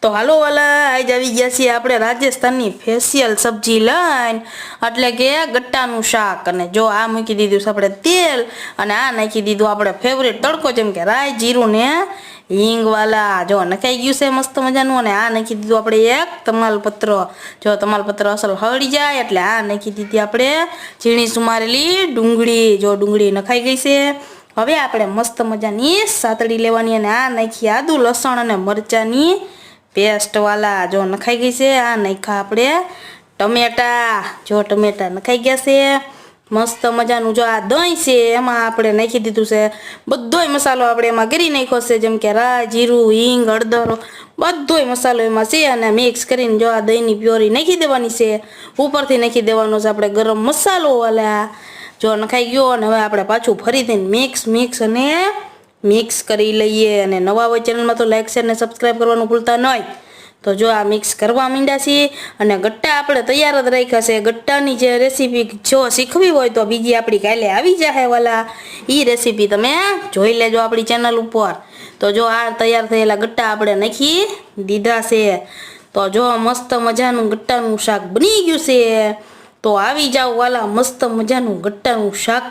તો હાલો વાલા આજ આવી ગયા છીએ આપણે રાજસ્થાનની સ્પેશિયલ સબ્જી લઈને, એટલે કે ગટ્ટાનું શાક. અને જો આ મૂકી દીધું છે આપણે તેલ, અને આ નાખી દીધું આપણે ફેવરેટ તડકો, જેમ કે રાઈ, જીરું ને હિંગ. વાલા જો નખાઈ ગયું છે મસ્ત મજાનું. અને આ નાખી દીધું આપણે એક તમાલપત્ર. જો તમાલપત્ર અસલ હળી જાય એટલે આ નાખી દીધી આપણે ઝીણી સુમારેલી ડુંગળી. જો ડુંગળી નખાઈ ગઈ છે. હવે આપણે મસ્ત મજાની સાતળી લેવાની, અને આ નાખી આદુ લસણ અને મરચાની પેસ્ટ. વાલા જો નખાઈ ગઈ છે. આ નાખ્યા આપણે ટમેટા. જો ટમેટા નખાઈ ગયા છે મસ્ત મજાનું. જો આ દહીં છે એમાં આપણે નાખી દીધું છે બધોય મસાલો, આપણે એમાં કરી નાખ્યો છે, જેમ કે રાઈ, જીરું, હિંગ, હળદર, બધોય મસાલો એમાં છે. અને મિક્સ કરીને જો આ દહીંની પ્યોરી નાખી દેવાની છે. ઉપરથી નાખી દેવાનો છે આપણે ગરમ મસાલો. વાલા જો નખાઈ ગયો. અને હવે આપણે પાછું ફરીથી મિક્સ કરી લઈએ. અને નવા હોય ચેનલમાં તો લાઈક, શેર ને સબસ્ક્રાઈબ કરવાનું ભૂલતા નહીં. તો જો આ મિક્સ કરવા માંડ્યા છીએ. અને ગટ્ટા આપણે તૈયાર જ રાખ્યા છે. ગટ્ટાની જે રેસીપી જો શીખવી હોય તો બીજી આપણી કાલે આવી જાય વાલા, એ રેસીપી તમે જોઈ લેજો આપણી ચેનલ ઉપર. તો જો આ તૈયાર થયેલા ગટ્ટા આપણે નાખી દીધા છે. તો જો મસ્ત મજાનું ગટ્ટાનું શાક બની ગયું છે. તો આવી જાવ વાલા, મસ્ત મજાનું ગટ્ટાનું શાક